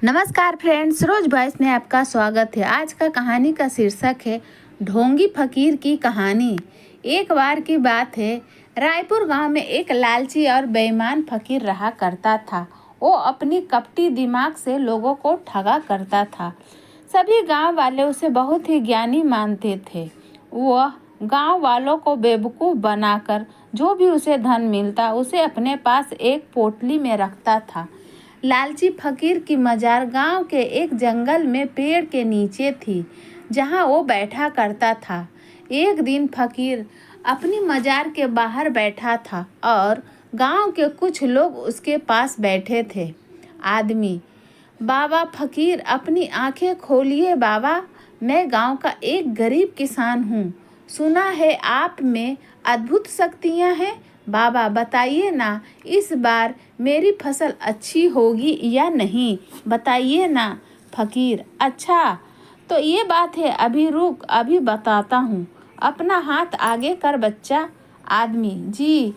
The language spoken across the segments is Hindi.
नमस्कार फ्रेंड्स, रोज वॉइस में आपका स्वागत है। आज का कहानी का शीर्षक है ढोंगी फकीर की कहानी। एक बार की बात है, रायपुर गांव में एक लालची और बेईमान फकीर रहा करता था। वो अपनी कपटी दिमाग से लोगों को ठगा करता था। सभी गांव वाले उसे बहुत ही ज्ञानी मानते थे। वह गांव वालों को बेवकूफ़ बनाकर जो भी उसे धन मिलता उसे अपने पास एक पोटली में रखता था। लालची फकीर की मजार गांव के एक जंगल में पेड़ के नीचे थी, जहां वो बैठा करता था। एक दिन फकीर अपनी मजार के बाहर बैठा था और गांव के कुछ लोग उसके पास बैठे थे। आदमी: बाबा फकीर, अपनी आंखें खोलिए बाबा, मैं गांव का एक गरीब किसान हूँ। सुना है आप में अद्भुत शक्तियाँ हैं। बाबा बताइए ना, इस बार मेरी फसल अच्छी होगी या नहीं, बताइए ना। फकीर: अच्छा तो ये बात है, अभी रुक, अभी बताता हूँ, अपना हाथ आगे कर बच्चा। आदमी: जी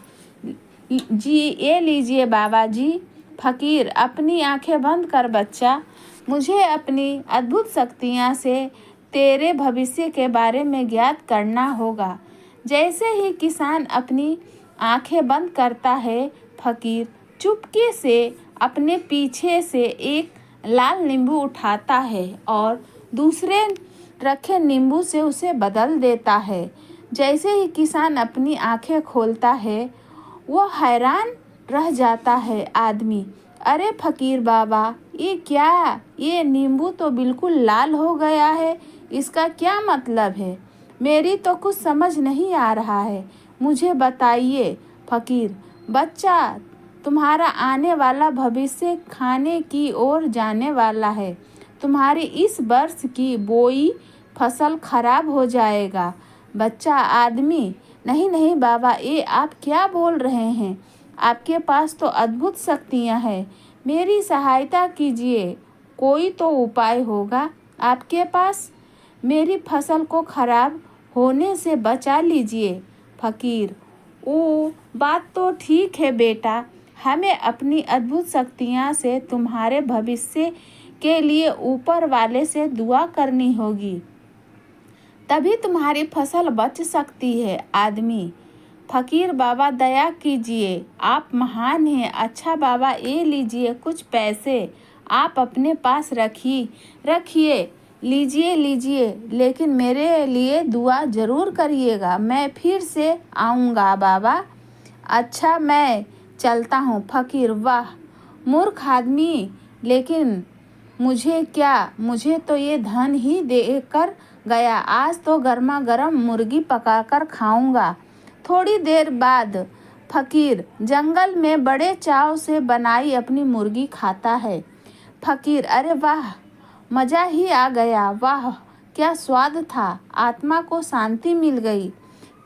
जी, ये लीजिए बाबा जी। फकीर: अपनी आंखें बंद कर बच्चा, मुझे अपनी अद्भुत शक्तियाँ से तेरे भविष्य के बारे में ज्ञात करना होगा। जैसे ही किसान अपनी आंखें बंद करता है, फकीर चुपके से अपने पीछे से एक लाल नींबू उठाता है और दूसरे रखे नींबू से उसे बदल देता है। जैसे ही किसान अपनी आंखें खोलता है, वह हैरान रह जाता है। आदमी: अरे फकीर बाबा, ये क्या, ये नींबू तो बिल्कुल लाल हो गया है, इसका क्या मतलब है? मेरी तो कुछ समझ नहीं आ रहा है, मुझे बताइए। फकीर: बच्चा, तुम्हारा आने वाला भविष्य खाने की ओर जाने वाला है। तुम्हारी इस वर्ष की बोई फसल खराब हो जाएगा। बच्चा: आदमी: नहीं नहीं बाबा, ये आप क्या बोल रहे हैं? आपके पास तो अद्भुत शक्तियाँ हैं, मेरी सहायता कीजिए, कोई तो उपाय होगा आपके पास, मेरी फसल को खराब होने से बचा लीजिए। फकीर: ओ, बात तो ठीक है बेटा, हमें अपनी अद्भुत शक्तियाँ से तुम्हारे भविष्य के लिए ऊपर वाले से दुआ करनी होगी, तभी तुम्हारी फसल बच सकती है। आदमी: फकीर बाबा दया कीजिए, आप महान हैं। अच्छा बाबा, ये लीजिए कुछ पैसे, आप अपने पास रखिए, लीजिए लीजिए, लेकिन मेरे लिए दुआ ज़रूर करिएगा, मैं फिर से आऊँगा बाबा। अच्छा, मैं चलता हूँ। फकीर: वाह मूर्ख आदमी, लेकिन मुझे क्या, मुझे तो ये धन ही देकर गया, आज तो गर्मा गर्म मुर्गी पकाकर खाऊंगा। थोड़ी देर बाद फकीर जंगल में बड़े चाव से बनाई अपनी मुर्गी खाता है। फकीर: अरे वाह, मज़ा ही आ गया, वाह क्या स्वाद था, आत्मा को शांति मिल गई।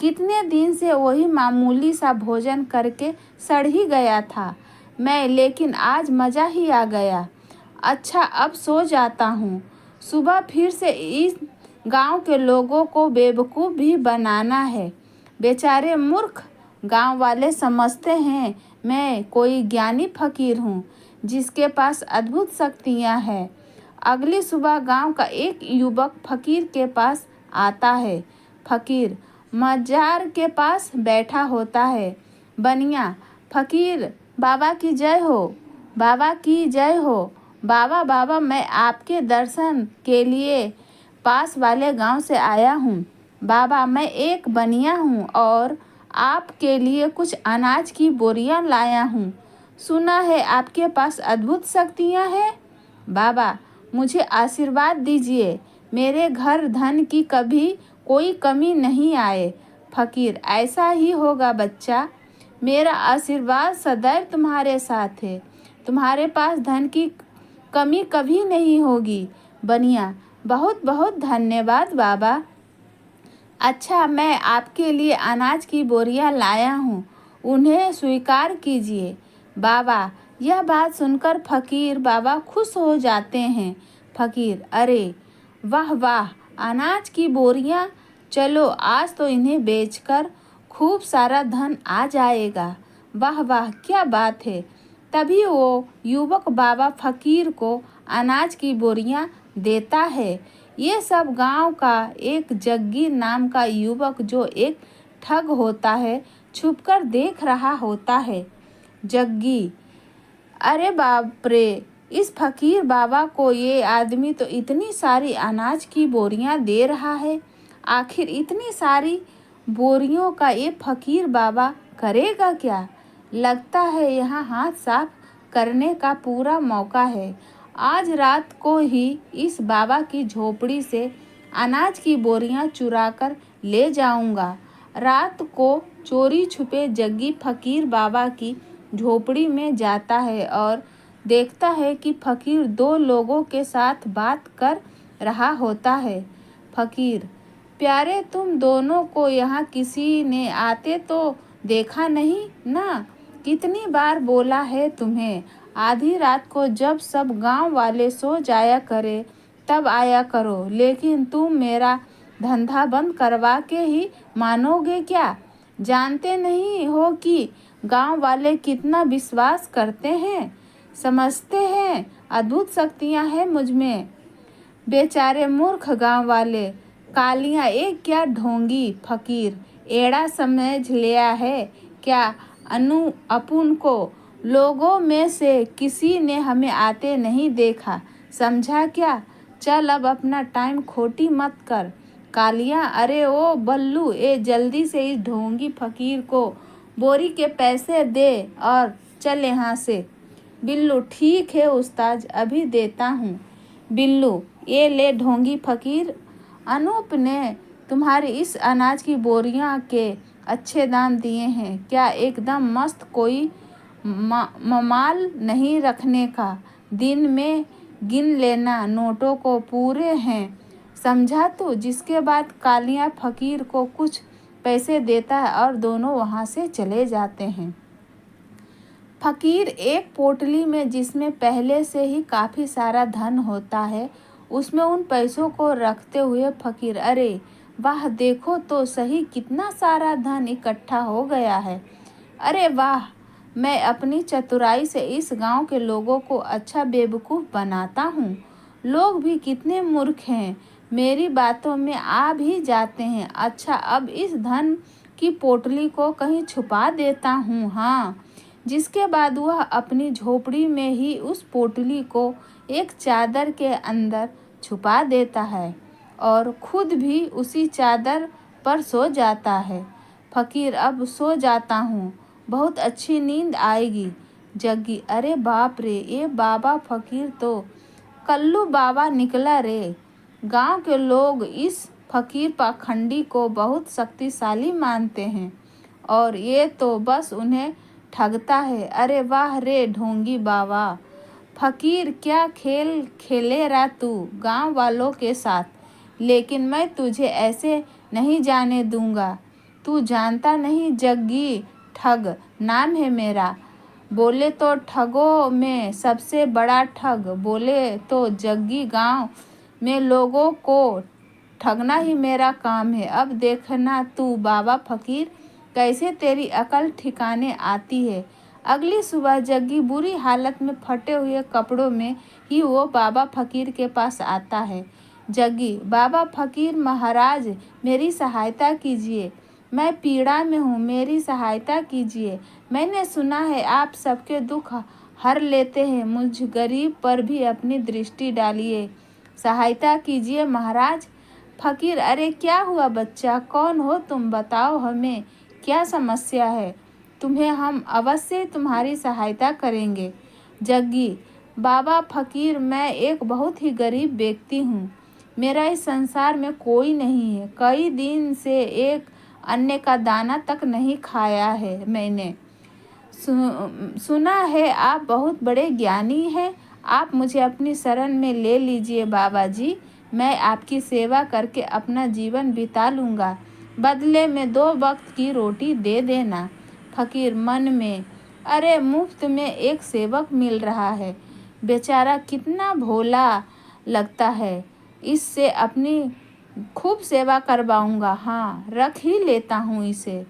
कितने दिन से वही मामूली सा भोजन करके सड़ ही गया था मैं, लेकिन आज मज़ा ही आ गया। अच्छा, अब सो जाता हूँ, सुबह फिर से इस गांव के लोगों को बेवकूफ़ भी बनाना है। बेचारे मूर्ख गांव वाले समझते हैं मैं कोई ज्ञानी फकीर हूँ जिसके पास अद्भुत शक्तियाँ हैं। अगली सुबह गांव का एक युवक फकीर के पास आता है। फकीर मजार के पास बैठा होता है। बनिया: फकीर बाबा की जय हो, बाबा की जय हो। बाबा बाबा, मैं आपके दर्शन के लिए पास वाले गांव से आया हूँ। बाबा, मैं एक बनिया हूँ और आपके लिए कुछ अनाज की बोरियां लाया हूँ। सुना है आपके पास अद्भुत शक्तियाँ हैं। बाबा, मुझे आशीर्वाद दीजिए, मेरे घर धन की कभी कोई कमी नहीं आए। फकीर: ऐसा ही होगा बच्चा, मेरा आशीर्वाद सदैव तुम्हारे साथ है, तुम्हारे पास धन की कमी कभी नहीं होगी। बनिया: बहुत बहुत धन्यवाद बाबा। अच्छा, मैं आपके लिए अनाज की बोरियां लाया हूँ, उन्हें स्वीकार कीजिए। बाबा, यह बात सुनकर फकीर बाबा खुश हो जाते हैं। फकीर: अरे वाह वाह, अनाज की बोरियां, चलो आज तो इन्हें बेचकर खूब सारा धन आ जाएगा। वाह वाह, क्या बात है। तभी वो युवक बाबा फकीर को अनाज की बोरियां देता है। ये सब गांव का एक जग्गी नाम का युवक जो एक ठग होता है छुपकर देख रहा होता है। जग्गी, अरे बाप रे, इस फकीर बाबा को ये आदमी तो इतनी सारी अनाज की बोरियां दे रहा है। आखिर इतनी सारी बोरियों का ये फकीर बाबा करेगा क्या? लगता है यहाँ हाथ साफ करने का पूरा मौका है। आज रात को ही इस बाबा की झोपड़ी से अनाज की बोरियां चुरा कर ले जाऊंगा। रात को चोरी छुपे जग्गी फकीर बाबा की झोपड़ी में जाता है और देखता है कि फकीर दो लोगों के साथ बात कर रहा होता है। फकीर, प्यारे, तुम दोनों को यहाँ किसी ने आते तो देखा नहीं ना? कितनी बार बोला है तुम्हें, आधी रात को जब सब गांव वाले सो जाया करे तब आया करो, लेकिन तुम मेरा धंधा बंद करवा के ही मानोगे क्या? जानते नहीं हो कि गांव वाले कितना विश्वास करते हैं, समझते हैं अद्भुत शक्तियां हैं मुझ में। बेचारे मूर्ख गांव वाले, कालियां एक क्या ढोंगी फकीर एड़ा समझ लिया है क्या? अपुन को लोगों में से किसी ने हमें आते नहीं देखा, समझा क्या? चल अब अपना टाइम खोटी मत कर। कालियां, अरे ओ बल्लू, ए जल्दी से इस ढोंगी फकीर को बोरी के पैसे दे और चल यहाँ से। बिल्लू, ठीक है उस्ताद, अभी देता हूँ। बिल्लू, ये ले ढोंगी फकीर, अनूप ने तुम्हारी इस अनाज की बोरियां के अच्छे दाम दिए हैं। क्या एकदम मस्त, कोई ममाल नहीं रखने का। दिन में गिन लेना, नोटों को पूरे हैं, समझा तू? जिसके बाद कालिया फकीर को कुछ पैसे देता है और दोनों वहाँ से चले जाते हैं। फकीर एक पोटली में, जिसमें पहले से ही काफ़ी सारा धन होता है, उसमें उन पैसों को रखते हुए फकीर, अरे वाह, देखो तो सही कितना सारा धन इकट्ठा हो गया है। अरे वाह, मैं अपनी चतुराई से इस गांव के लोगों को अच्छा बेवकूफ़ बनाता हूँ। लोग भी कितने मूर्ख हैं, मेरी बातों में आ भी जाते हैं। अच्छा, अब इस धन की पोटली को कहीं छुपा देता हूँ। हाँ, जिसके बाद वह अपनी झोपड़ी में ही उस पोटली को एक चादर के अंदर छुपा देता है और खुद भी उसी चादर पर सो जाता है। फकीर, अब सो जाता हूँ, बहुत अच्छी नींद आएगी। जग्गी, अरे बाप रे, ये बाबा फकीर तो कल्लू बाबा निकला रे। गांव के लोग इस फकीर पाखंडी को बहुत शक्तिशाली मानते हैं और ये तो बस उन्हें ठगता है। अरे वाह रे ढोंगी बाबा फकीर, क्या खेल खेले रहा तू गांव वालों के साथ, लेकिन मैं तुझे ऐसे नहीं जाने दूंगा। तू जानता नहीं, जग्गी ठग नाम है मेरा। बोले तो ठगों में सबसे बड़ा ठग, बोले तो जग्गी गांव में लोगों को ठगना ही मेरा काम है। अब देखना तू बाबा फकीर, कैसे तेरी अकल ठिकाने आती है। अगली सुबह जग्गी बुरी हालत में फटे हुए कपड़ों में ही वो बाबा फकीर के पास आता है। जग्गी, बाबा फकीर महाराज, मेरी सहायता कीजिए, मैं पीड़ा में हूँ, मेरी सहायता कीजिए। मैंने सुना है आप सबके दुख हर लेते हैं, मुझ गरीब पर भी अपनी दृष्टि डालिए, सहायता कीजिए महाराज। फकीर, अरे क्या हुआ बच्चा, कौन हो तुम, बताओ हमें क्या समस्या है, तुम्हें हम अवश्य तुम्हारी सहायता करेंगे। जग्गी, बाबा फकीर, मैं एक बहुत ही गरीब व्यक्ति हूँ, मेरा इस संसार में कोई नहीं है, कई दिन से एक अन्न का दाना तक नहीं खाया है। मैंने सुना है आप बहुत बड़े ज्ञानी हैं, आप मुझे अपनी शरण में ले लीजिए बाबा जी, मैं आपकी सेवा करके अपना जीवन बिता लूँगा, बदले में 2 वक्त की रोटी दे देना। फकीर मन में, अरे मुफ्त में एक सेवक मिल रहा है, बेचारा कितना भोला लगता है, इससे अपनी खूब सेवा करवाऊँगा। हाँ, रख ही लेता हूँ इसे।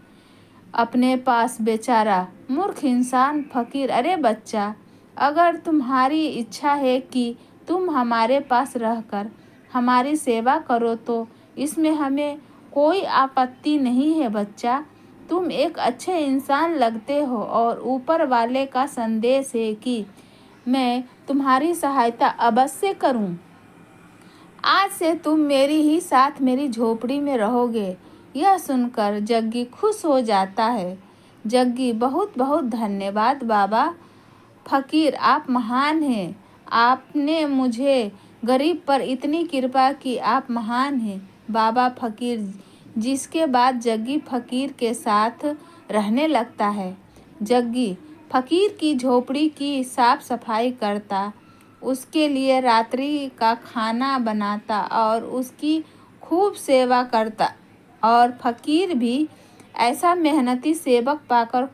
अपने पास बेचारा मूर्ख इंसान फकीर। अरे बच्चा, अगर तुम्हारी इच्छा है कि तुम हमारे पास रहकर हमारी सेवा करो तो इसमें हमें कोई आपत्ति नहीं है बच्चा। तुम एक अच्छे इंसान लगते हो और ऊपर वाले का संदेश है कि मैं तुम्हारी सहायता अवश्य करूं। आज से तुम मेरी ही साथ मेरी झोपड़ी में रहोगे। यह सुनकर जग्गी खुश हो जाता है। जग्गी, बहुत बहुत धन्यवाद बाबा। फकीर, आप महान हैं। आपने मुझे गरीब पर इतनी कृपा की, आप महान हैं बाबा फकीर। जिसके बाद जग्गी फकीर के साथ रहने लगता है। जग्गी फकीर की झोपड़ी की साफ सफाई करता, उसके लिए रात्रि का खाना बनाता और उसकी खूब सेवा करता। और फकीर भी ऐसा मेहनती सेवक पाकर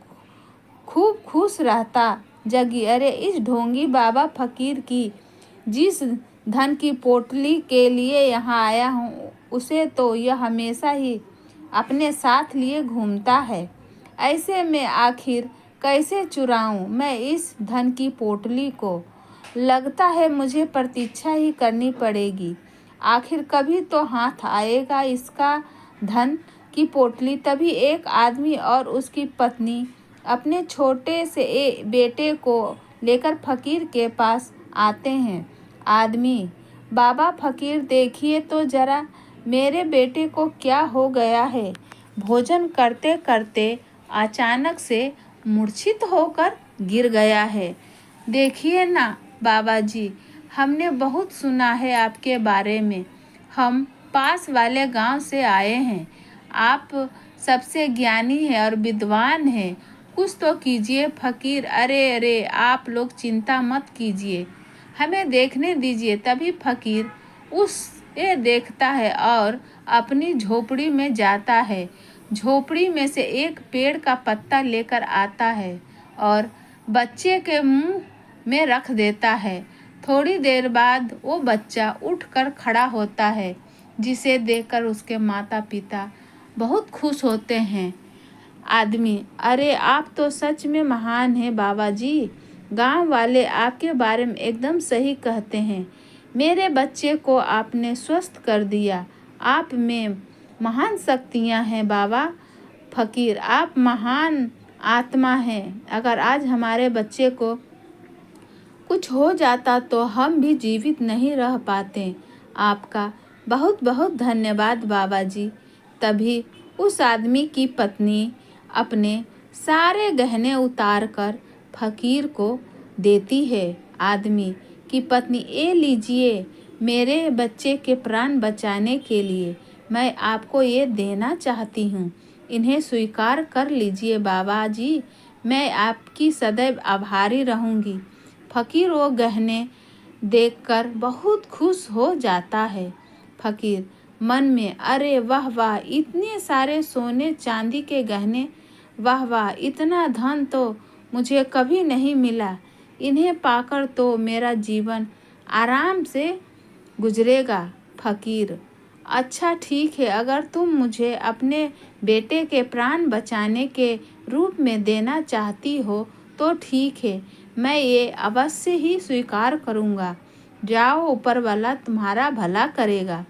खूब खुश रहता। जग्गी, अरे इस ढोंगी बाबा फकीर की जिस धन की पोटली के लिए यहाँ आया हूँ उसे तो यह हमेशा ही अपने साथ लिए घूमता है। ऐसे में आखिर कैसे चुराऊं मैं इस धन की पोटली को? लगता है मुझे प्रतीक्षा ही करनी पड़ेगी। आखिर कभी तो हाथ आएगा इसका धन की पोटली। तभी एक आदमी और उसकी पत्नी अपने छोटे से बेटे को लेकर फकीर के पास आते हैं। आदमी, बाबा फकीर, देखिए तो जरा मेरे बेटे को क्या हो गया है। भोजन करते करते अचानक से मूर्छित होकर गिर गया है। देखिए ना बाबा जी, हमने बहुत सुना है आपके बारे में। हम पास वाले गांव से आए हैं। आप सबसे ज्ञानी हैं और विद्वान हैं। कुछ तो कीजिए फकीर। अरे अरे, आप लोग चिंता मत कीजिए, हमें देखने दीजिए। तभी फकीर उसे देखता है और अपनी झोपड़ी में जाता है। झोपड़ी में से एक पेड़ का पत्ता लेकर आता है और बच्चे के मुंह में रख देता है। थोड़ी देर बाद वो बच्चा उठकर खड़ा होता है, जिसे देखकर उसके माता पिता बहुत खुश होते हैं। आदमी, अरे आप तो सच में महान हैं बाबा जी। गांव वाले आपके बारे में एकदम सही कहते हैं। मेरे बच्चे को आपने स्वस्थ कर दिया। आप में महान शक्तियां हैं बाबा फकीर। आप महान आत्मा हैं। अगर आज हमारे बच्चे को कुछ हो जाता तो हम भी जीवित नहीं रह पाते। आपका बहुत बहुत धन्यवाद बाबा जी। तभी उस आदमी की पत्नी अपने सारे गहने उतार कर फकीर को देती है। आदमी की पत्नी, ये लीजिए, मेरे बच्चे के प्राण बचाने के लिए मैं आपको ये देना चाहती हूँ। इन्हें स्वीकार कर लीजिए बाबा जी। मैं आपकी सदैव आभारी रहूँगी। फकीर वो गहने देखकर बहुत खुश हो जाता है। फकीर मन में, अरे वाह वाह, इतने सारे सोने चांदी के गहने, वाह वाह, इतना धन तो मुझे कभी नहीं मिला। इन्हें पाकर तो मेरा जीवन आराम से गुजरेगा। फकीर, अच्छा ठीक है, अगर तुम मुझे अपने बेटे के प्राण बचाने के रूप में देना चाहती हो तो ठीक है, मैं ये अवश्य ही स्वीकार करूँगा। जाओ, ऊपर वाला तुम्हारा भला करेगा।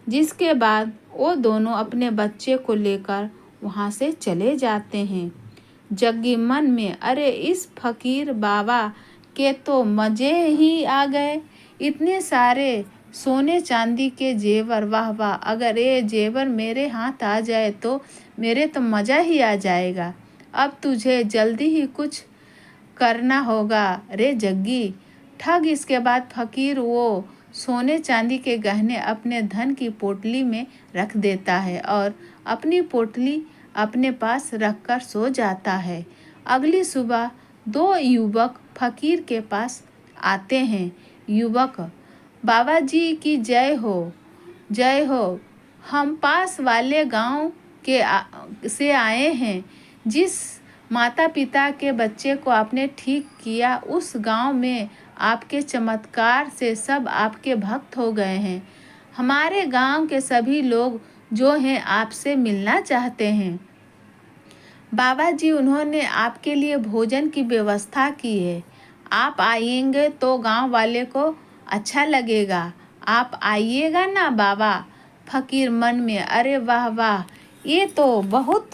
जिसके बाद वो दोनों अपने बच्चे को लेकर वहाँ से चले जाते हैं। जग्गी मन में, अरे इस फकीर बाबा के तो मज़े ही आ गए। इतने सारे सोने चांदी के जेवर, वाह वाह, अगर ये जेवर मेरे हाथ आ जाए तो मेरे तो मज़ा ही आ जाएगा। अब तुझे जल्दी ही कुछ करना होगा रे जग्गी। ठग। इसके बाद फकीर वो सोने चांदी के गहने अपने धन की पोटली में रख देता है और अपनी पोटली अपने पास रखकर सो जाता है। अगली सुबह दो युवक फकीर के पास आते हैं। युवक, बाबा जी की जय हो, जय हो। हम पास वाले गांव से आए हैं। जिस माता पिता के बच्चे को आपने ठीक किया, उस गांव में आपके चमत्कार से सब आपके भक्त हो गए हैं। हमारे गांव के सभी लोग जो हैं आपसे मिलना चाहते हैं। बाबा जी उन्होंने आपके लिए भोजन की व्यवस्था की है। आप आएंगे तो गांव वाले को अच्छा लगेगा। आप आइएगा ना बाबा। फकीर मन में अरे वाह वाह, ये तो बहुत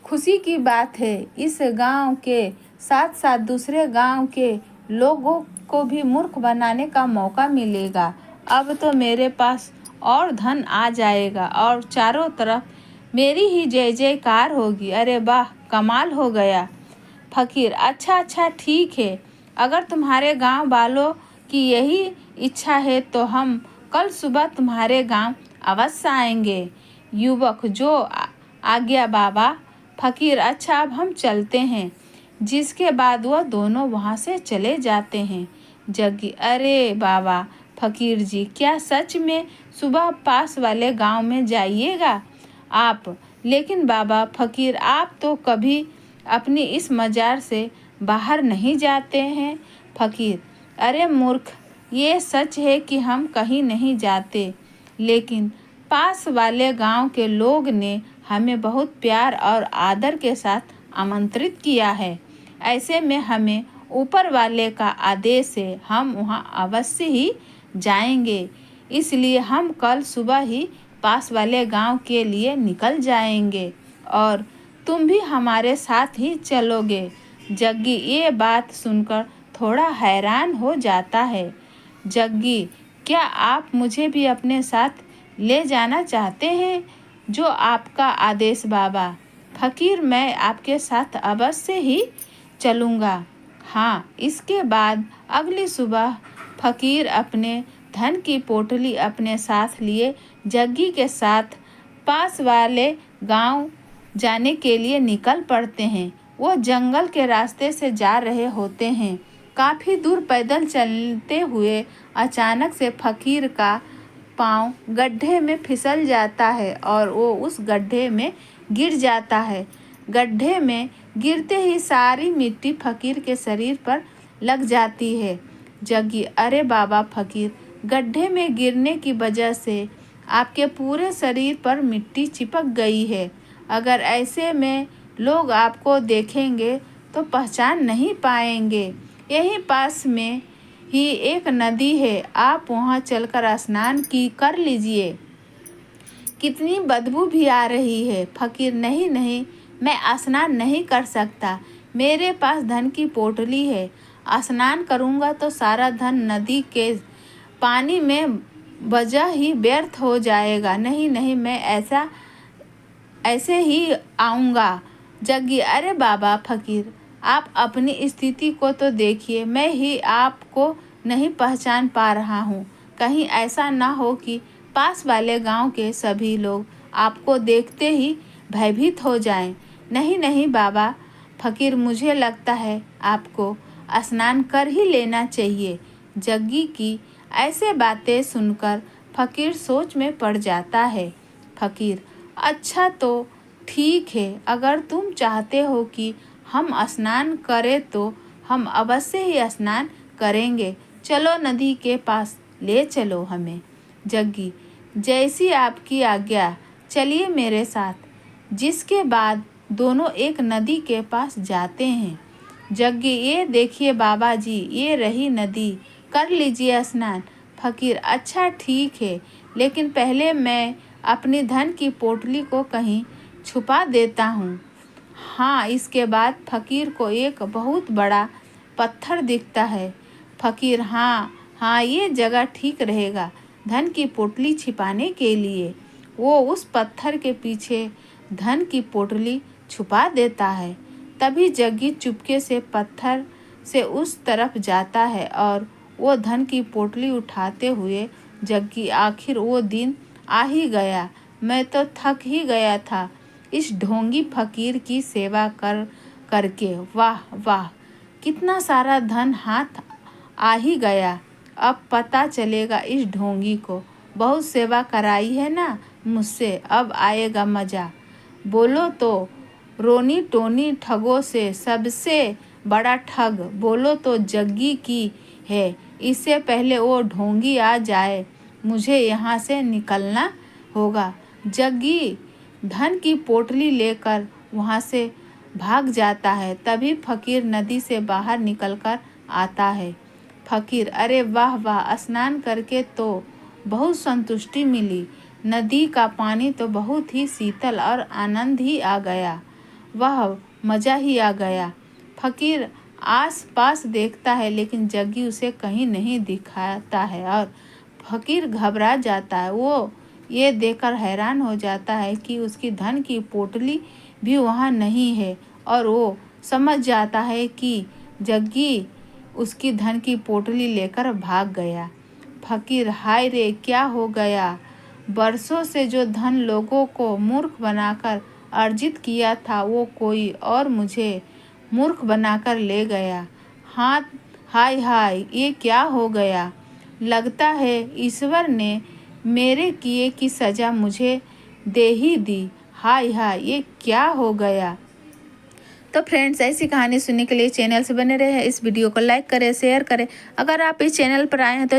खुशी की बात है। इस गांव के साथ साथ दूसरे गांव के लोगों को भी मूर्ख बनाने का मौका मिलेगा। अब तो मेरे पास और धन आ जाएगा और चारों तरफ मेरी ही जय जयकार होगी। अरे वाह, कमाल हो गया। फकीर अच्छा अच्छा ठीक है, अगर तुम्हारे गांव वालों की यही इच्छा है तो हम कल सुबह तुम्हारे गांव अवश्य आएंगे। युवक जो आज्ञा बाबा। फकीर अच्छा, अब हम चलते हैं। जिसके बाद वह दोनों वहाँ से चले जाते हैं। जग्गी अरे बाबा, फकीर जी क्या सच में सुबह पास वाले गांव में जाइएगा आप? लेकिन बाबा फकीर, आप तो कभी अपनी इस मजार से बाहर नहीं जाते हैं। फकीर अरे मूर्ख, ये सच है कि हम कहीं नहीं जाते, लेकिन पास वाले गांव के लोग ने हमें बहुत प्यार और आदर के साथ आमंत्रित किया है। ऐसे में हमें ऊपर वाले का आदेश है, हम वहां अवश्य ही जाएंगे। इसलिए हम कल सुबह ही पास वाले गांव के लिए निकल जाएंगे और तुम भी हमारे साथ ही चलोगे। जग्गी ये बात सुनकर थोड़ा हैरान हो जाता है। जग्गी, क्या आप मुझे भी अपने साथ ले जाना चाहते हैं? जो आपका आदेश बाबा। फकीर मैं आपके साथ अवश्य ही चलूँगा। हाँ। इसके बाद अगली सुबह फकीर अपने धन की पोटली अपने साथ लिए जग्गी के साथ पास वाले गांव जाने के लिए निकल पड़ते हैं। वो जंगल के रास्ते से जा रहे होते हैं। काफ़ी दूर पैदल चलते हुए अचानक से फकीर का पाँव गड्ढे में फिसल जाता है और वो उस गड्ढे में गिर जाता है। गड्ढे में गिरते ही सारी मिट्टी फकीर के शरीर पर लग जाती है। जग्गी अरे बाबा फकीर, गड्ढे में गिरने की वजह से आपके पूरे शरीर पर मिट्टी चिपक गई है। अगर ऐसे में लोग आपको देखेंगे तो पहचान नहीं पाएंगे। यहीं पास में ही एक नदी है, आप वहां चलकर स्नान कर लीजिए। कितनी बदबू भी आ रही है। फकीर नहीं नहीं, मैं स्नान नहीं कर सकता। मेरे पास धन की पोटली है, स्नान करूँगा तो सारा धन नदी के पानी में बजा ही व्यर्थ हो जाएगा। नहीं नहीं, मैं ऐसे ही आऊँगा। जग्गी अरे बाबा फकीर, आप अपनी स्थिति को तो देखिए, मैं ही आपको नहीं पहचान पा रहा हूँ। कहीं ऐसा ना हो कि पास वाले गांव के सभी लोग आपको देखते ही भयभीत हो जाएं। नहीं नहीं बाबा फकीर, मुझे लगता है आपको स्नान कर ही लेना चाहिए। जग्गी की ऐसे बातें सुनकर फकीर सोच में पड़ जाता है। फकीर अच्छा तो ठीक है, अगर तुम चाहते हो कि हम स्नान करें तो हम अवश्य ही स्नान करेंगे। चलो नदी के पास ले चलो हमें। जग्गी जैसी आपकी आज्ञा, चलिए मेरे साथ। जिसके बाद दोनों एक नदी के पास जाते हैं। जग्गी ये देखिए बाबा जी, ये रही नदी, कर लीजिए स्नान। फकीर अच्छा ठीक है, लेकिन पहले मैं अपनी धन की पोटली को कहीं छुपा देता हूँ। हाँ। इसके बाद फकीर को एक बहुत बड़ा पत्थर दिखता है। फकीर हाँ हाँ, ये जगह ठीक रहेगा धन की पोटली छिपाने के लिए। वो उस पत्थर के पीछे धन की पोटली छुपा देता है। तभी जग्गी चुपके से पत्थर से उस तरफ जाता है और वो धन की पोटली उठाते हुए, जग्गी आखिर वो दिन आ ही गया। मैं तो थक ही गया था इस ढोंगी फकीर की सेवा करके। वाह वाह, कितना सारा धन हाथ आ ही गया। अब पता चलेगा इस ढोंगी को, बहुत सेवा कराई है ना मुझसे, अब आएगा मज़ा। बोलो तो रोनी टोनी ठगों से सबसे बड़ा ठग बोलो तो जग्गी की है। इससे पहले वो ढोंगी आ जाए, मुझे यहाँ से निकलना होगा। जग्गी धन की पोटली लेकर वहाँ से भाग जाता है। तभी फकीर नदी से बाहर निकलकर आता है। फकीर, अरे वाह वाह, स्नान करके तो बहुत संतुष्टि मिली। नदी का पानी तो बहुत ही शीतल और आनंद ही आ गया। वह मज़ा ही आ गया। फकीर आस पास देखता है लेकिन जग्गी उसे कहीं नहीं दिखाता है और फकीर घबरा जाता है। वो ये देखकर हैरान हो जाता है कि उसकी धन की पोटली भी वहाँ नहीं है और वो समझ जाता है कि जग्गी उसकी धन की पोटली लेकर भाग गया। फकीर, हाय रे, क्या हो गया? बरसों से जो धन लोगों को मूर्ख बनाकर अर्जित किया था वो कोई और मुझे मूर्ख बनाकर ले गया। हाथ, हाय हाय, ये क्या हो गया? लगता है ईश्वर ने मेरे किए की सज़ा मुझे दे ही दी। हाय हाय, ये क्या हो गया? तो फ्रेंड्स, ऐसी कहानी सुनने के लिए चैनल से बने रहे। इस वीडियो को लाइक करें, शेयर करें। अगर आप इस चैनल पर आए हैं तो